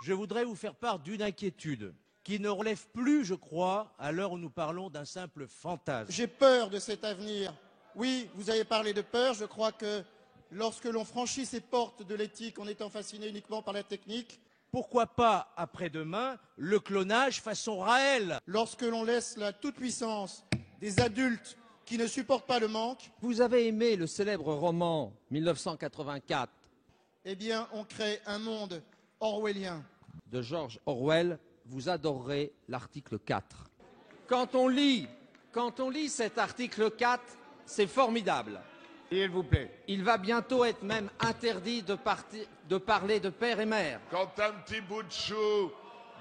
Je voudrais vous faire part d'une inquiétude qui ne relève plus, je crois, à l'heure où nous parlons d'un simple fantasme. J'ai peur de cet avenir. Oui, vous avez parlé de peur. Je crois que lorsque l'on franchit ces portes de l'éthique en étant fasciné uniquement par la technique, pourquoi pas, après-demain, le clonage façon Raël? Lorsque l'on laisse la toute-puissance des adultes qui ne supportent pas le manque, vous avez aimé le célèbre roman 1984 eh bien, on crée un monde orwellien. De George Orwell, vous adorerez l'article 4. Quand on lit cet article 4, c'est formidable. S'il vous plaît. Il va bientôt être même interdit de parler de père et mère. Quand un petit bout de chou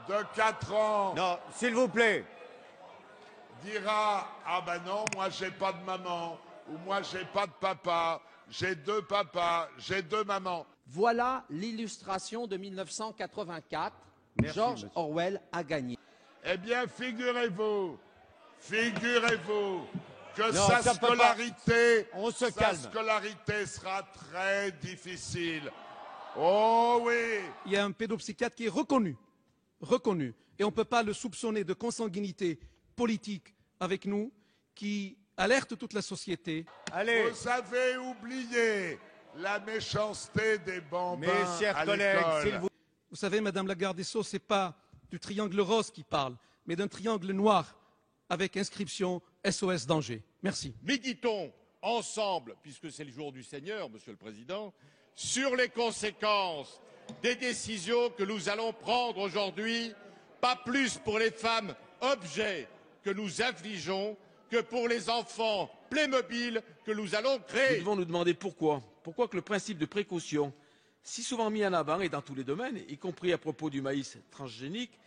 de 4 ans... Non, s'il vous plaît. ...dira « Ah ben non, moi j'ai pas de maman » ou « Moi j'ai pas de papa, j'ai 2 papas, j'ai 2 mamans ». Voilà l'illustration de 1984. Merci, George monsieur. Orwell a gagné. Eh bien, figurez-vous que Non, sa ça peut pas. scolarité, On se sa calme. scolarité sera très difficile. Oh oui! Il y a un pédopsychiatre qui est reconnu. Et on ne peut pas le soupçonner de consanguinité politique avec nous, qui alerte toute la société. Allez, Vous avez oublié la méchanceté des bambins mes chers à collègues, l'école. s'il vous Vous savez, Madame la garde des Sceaux, ce n'est pas du triangle rose qui parle, mais d'un triangle noir avec inscription SOS danger. Merci. Méditons ensemble, puisque c'est le jour du Seigneur, Monsieur le Président, sur les conséquences des décisions que nous allons prendre aujourd'hui, pas plus pour les femmes objets que nous affligeons que pour les enfants Playmobil que nous allons Nous créer. devons nous demander pourquoi. Pourquoi que le principe de précaution, si souvent mis en avant et dans tous les domaines, y compris à propos du maïs transgénique,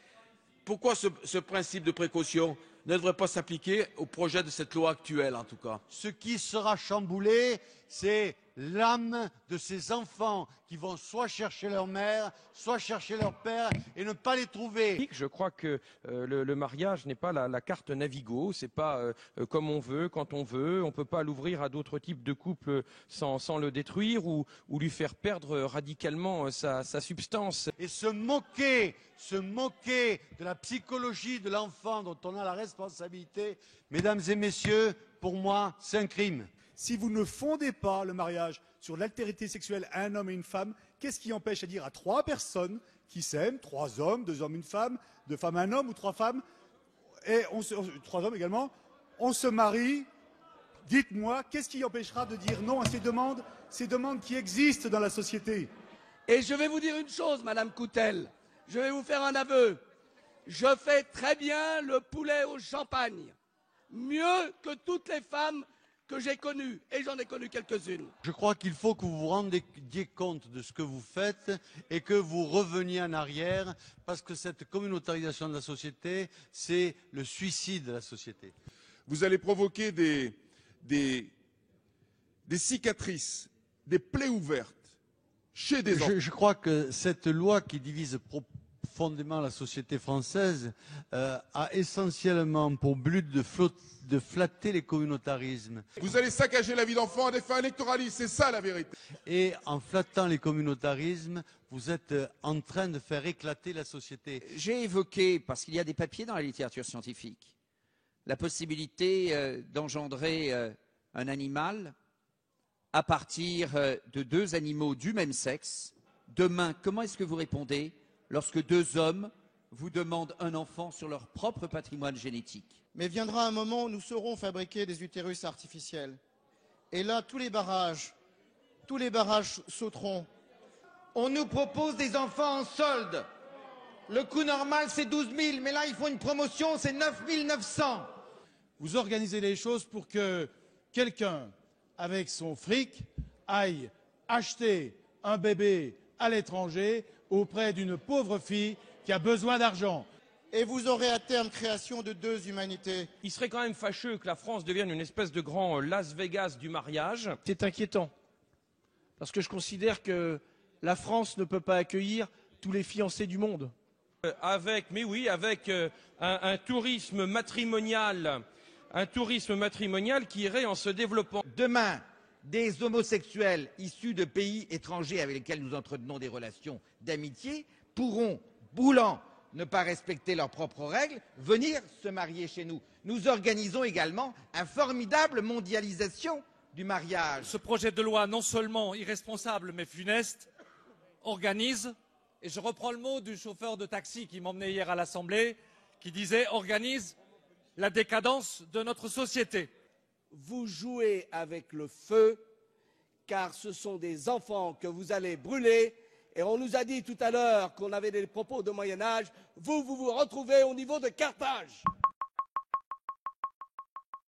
pourquoi ce principe de précaution ne devrait pas s'appliquer au projet de cette loi actuelle, en tout cas? Ce qui sera chamboulé, c'est l'âme de ces enfants qui vont soit chercher leur mère, soit chercher leur père et ne pas les trouver. Je crois que le mariage n'est pas la carte Navigo, c'est pas comme on veut, quand on veut. On peut pas l'ouvrir à d'autres types de couples sans le détruire ou lui faire perdre radicalement sa substance. Et se moquer de la psychologie de l'enfant dont on a la responsabilité, mesdames et messieurs, pour moi, c'est un crime. Si vous ne fondez pas le mariage sur l'altérité sexuelle à un homme et une femme, qu'est-ce qui empêche à dire à 3 personnes qui s'aiment, 3 hommes, 2 hommes, une femme, 2 femmes, un homme ou 3 femmes, et 3 hommes également, on se marie, dites-moi, qu'est-ce qui empêchera de dire non à ces demandes qui existent dans la société? Et je vais vous dire une chose, Madame Coutel, je vais vous faire un aveu. Je fais très bien le poulet au champagne, mieux que toutes les femmes que j'ai connues, et j'en ai connu quelques-unes. Je crois qu'il faut que vous vous rendiez compte de ce que vous faites et que vous reveniez en arrière, parce que cette communautarisation de la société, c'est le suicide de la société. Vous allez provoquer des cicatrices, des plaies ouvertes chez des enfants. Je crois que cette loi qui divise profondément la société française a essentiellement pour but de flatter les communautarismes. Vous allez saccager la vie d'enfants à des fins électoralistes, c'est ça la vérité. Et en flattant les communautarismes, vous êtes en train de faire éclater la société. J'ai évoqué, parce qu'il y a des papiers dans la littérature scientifique, la possibilité d'engendrer un animal à partir de 2 animaux du même sexe. Demain, comment est-ce que vous répondez lorsque 2 hommes vous demandent un enfant sur leur propre patrimoine génétique? Mais viendra un moment où nous saurons fabriquer des utérus artificiels. Et là, tous les barrages sauteront. On nous propose des enfants en solde. Le coût normal, c'est 12 000, mais là, il faut une promotion, c'est 9 900. Vous organisez les choses pour que quelqu'un, avec son fric, aille acheter un bébé à l'étranger auprès d'une pauvre fille qui a besoin d'argent. Et vous aurez à terme création de 2 humanités. Il serait quand même fâcheux que la France devienne une espèce de grand Las Vegas du mariage. C'est inquiétant, parce que je considère que la France ne peut pas accueillir tous les fiancés du monde. Avec un tourisme matrimonial qui irait en se développant. Demain, des homosexuels issus de pays étrangers avec lesquels nous entretenons des relations d'amitié pourront boulant ne pas respecter leurs propres règles, venir se marier chez nous. Nous organisons également une formidable mondialisation du mariage. Ce projet de loi, non seulement irresponsable mais funeste, organise, et je reprends le mot du chauffeur de taxi qui m'emmenait hier à l'Assemblée, qui disait organise la décadence de notre société. Vous jouez avec le feu, car ce sont des enfants que vous allez brûler. Et on nous a dit tout à l'heure qu'on avait des propos de Moyen-Âge. Vous vous retrouvez au niveau de Carthage.